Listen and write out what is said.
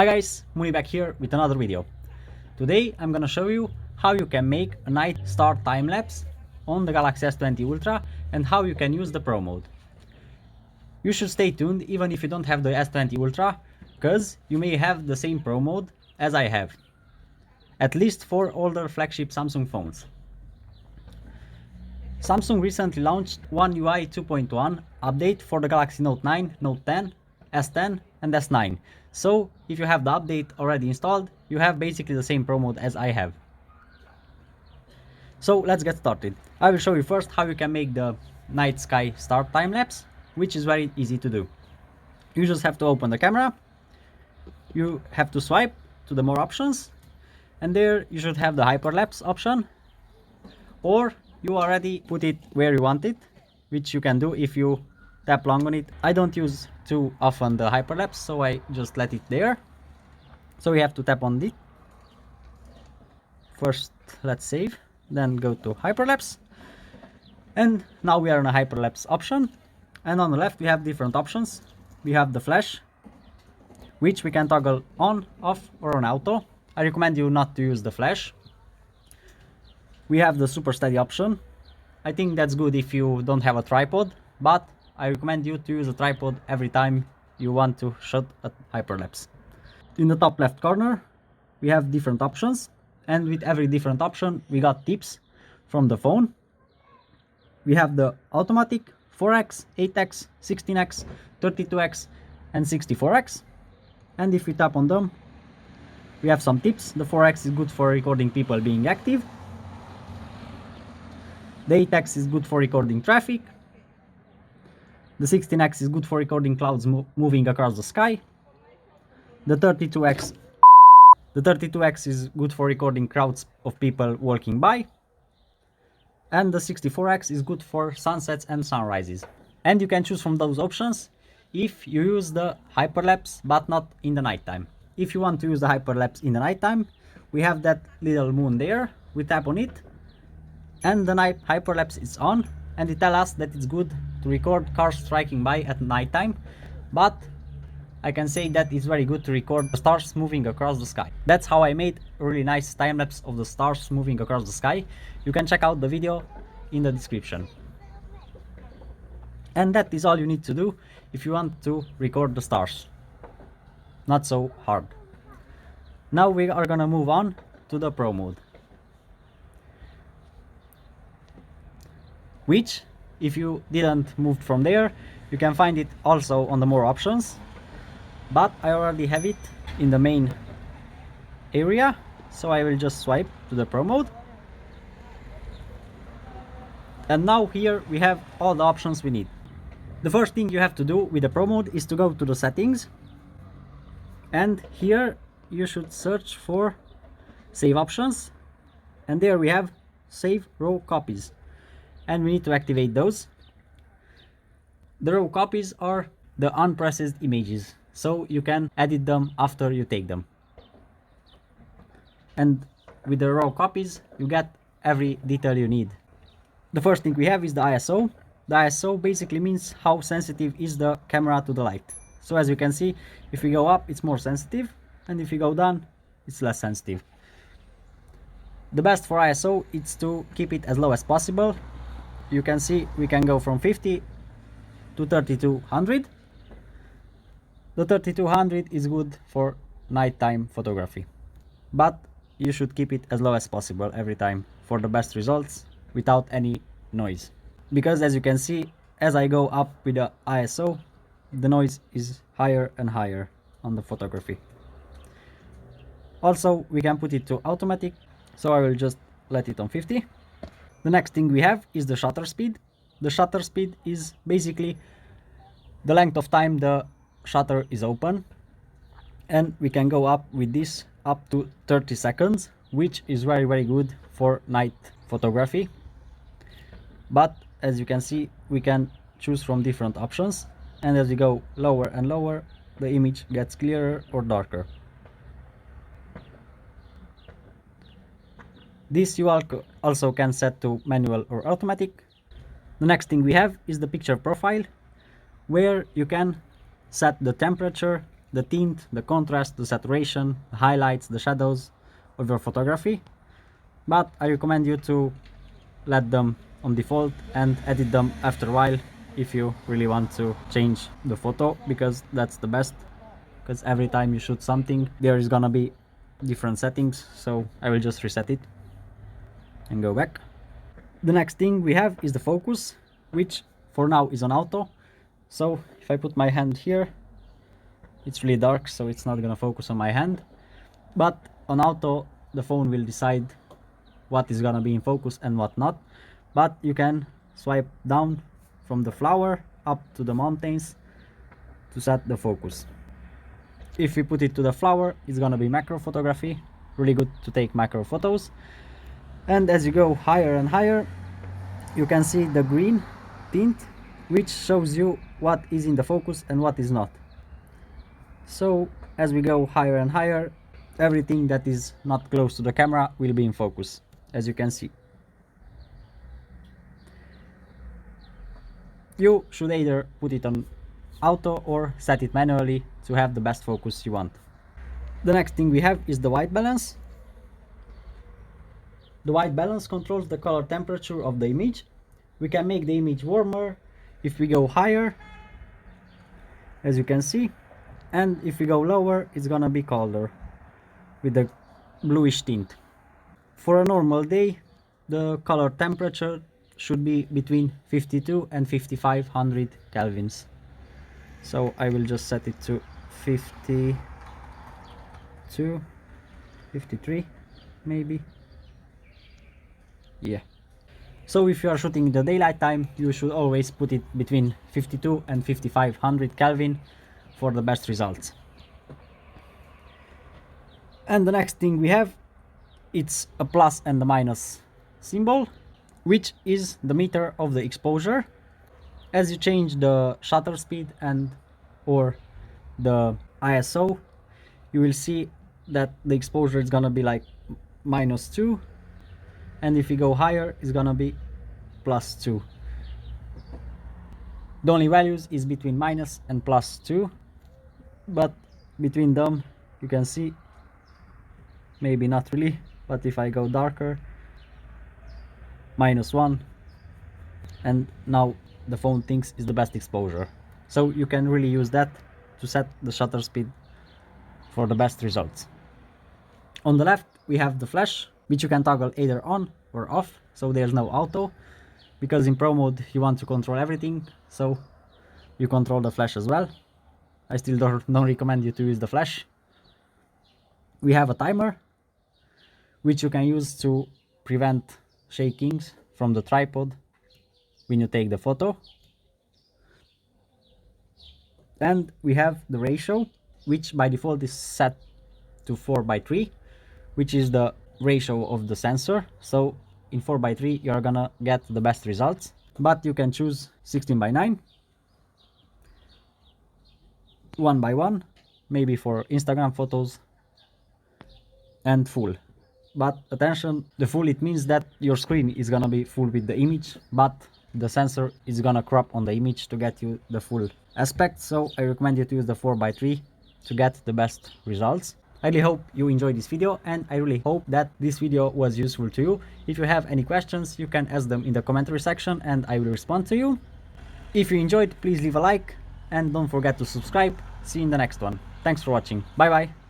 Hi guys, Muni back here with another video. Today I'm gonna show you how you can make a night star time lapse on the Galaxy S20 Ultra and how you can use the Pro mode. You should stay tuned even if you don't have the S20 Ultra, because you may have the same Pro mode as I have, at least for older flagship Samsung phones. Samsung recently launched One UI 2.1 update for the Galaxy Note 9, Note 10, S10 and S9. So if you have the update already installed, you have basically the same Pro mode as I have. So let's get started. I will show you first how you can make the night sky star time lapse, which is very easy to do. You just have to open the camera, you have to swipe to the more options, and there you should have the hyperlapse option, or you already put it where you want it, which you can do if you tap long on it. I don't use too often the hyperlapse, so I just let it there. So we have to tap on it. First let's save, then go to hyperlapse, and now we are in a hyperlapse option. And on the left we have different options. We have the flash, which we can toggle on, off or on auto. I recommend you not to use the flash. We have the super steady option. I think that's good if you don't have a tripod, but I recommend you to use a tripod every time you want to shoot a hyperlapse. In the top left corner we have different options, and with every different option we got tips from the phone. We have the automatic, 4x, 8x, 16x, 32x and 64x, and if we tap on them we have some tips. The 4x is good for recording people being active. The 8x is good for recording traffic. The 16x is good for recording clouds moving across the sky. The 32x is good for recording crowds of people walking by. And the 64x is good for sunsets and sunrises. And you can choose from those options if you use the hyperlapse but not in the nighttime. If you want to use the hyperlapse in the nighttime, we have that little moon there. We tap on it and the night hyperlapse is on, and it tells us that it's good to record cars striking by at nighttime, but I can say that it's very good to record the stars moving across the sky. That's how I made a really nice time lapse of the stars moving across the sky. You can check out the video in the description. And that is all you need to do if you want to record the stars. Not so hard. Now we are gonna move on to the Pro mode, which, if you didn't move from there, you can find it also on the more options, but I already have it in the main area, so I will just swipe to the Pro mode. And now here we have all the options we need. The first thing you have to do with the Pro mode is to go to the settings, and here you should search for save options, and there we have save raw copies, and we need to activate those. The raw copies are the unprocessed images, so you can edit them after you take them. And with the raw copies you get every detail you need. The first thing we have is the ISO. The ISO basically means how sensitive is the camera to the light. So as you can see, if we go up it's more sensitive, and if you go down it's less sensitive. The best for ISO is to keep it as low as possible. You can see we can go from 50 to 3200. The 3200 is good for nighttime photography, but you should keep it as low as possible every time for the best results without any noise. Because as you can see, as I go up with the ISO, the noise is higher and higher on the photography. Also, we can put it to automatic, so I will just let it on 50. The next thing we have is the shutter speed. The shutter speed is basically the length of time the shutter is open, and we can go up with this up to 30 seconds, which is very good for night photography. But as you can see, we can choose from different options, and as you go lower and lower, the image gets clearer or darker. This you also can set to manual or automatic. The next thing we have is the picture profile, where you can set the temperature the tint, the contrast, the saturation, the highlights, the shadows of your photography, but I recommend you to let them on default and edit them after a while if you really want to change the photo, because that's the best, because every time you shoot something there is gonna be different settings. So I will just reset it and go back. The next thing we have is the focus, which for now is on auto. So if I put my hand here, it's really dark, so it's not gonna focus on my hand, but on auto the phone will decide what is gonna be in focus and what not. But you can swipe down from the flower up to the mountains to set the focus. If we put it to the flower, it's gonna be macro photography, really good to take macro photos. And as you go higher and higher, you can see the green tint, which shows you what is in the focus and what is not. So as we go higher and higher, everything that is not close to the camera will be in focus, as you can see. You should either put it on auto or set it manually to have the best focus you want. The next thing we have is the white balance. The white balance controls the color temperature of the image. We can make the image warmer if we go higher, as you can see, and if we go lower it's gonna be colder with the bluish tint. For a normal day, the color temperature should be between 52 and 5500 kelvins. So I will just set it to 52, 53 maybe. Yeah. So if you are shooting in the daylight time, you should always put it between 52 and 5500 Kelvin for the best results. And the next thing we have, it's a plus and a minus symbol, which is the meter of the exposure. As you change the shutter speed and or the ISO, you will see that the exposure is gonna be like -2, and if you go higher it's gonna be +2. The only values is between minus and +2, but between them you can see, maybe not really, but if I go darker, -1, and now the phone thinks is the best exposure. So you can really use that to set the shutter speed for the best results. On the left we have the flash, which you can toggle either on or off, so there's no auto, because in pro mode you want to control everything, so you control the flash as well. I still don't recommend you to use the flash. We have a timer, which you can use to prevent shakings from the tripod when you take the photo. And we have the ratio, which by default is set to 4:3, which is the ratio of the sensor. So in 4:3 you're gonna get the best results, but you can choose 16:9, 1:1, maybe for Instagram photos, and full. But attention, the full, it means that your screen is gonna be full with the image, but the sensor is gonna crop on the image to get you the full aspect. So I recommend you to use the 4:3 to get the best results. I really hope you enjoyed this video, and I really hope that this video was useful to you. If you have any questions, you can ask them in the commentary section and I will respond to you. If you enjoyed, please leave a like and don't forget to subscribe. See you in the next one. Thanks for watching. Bye bye.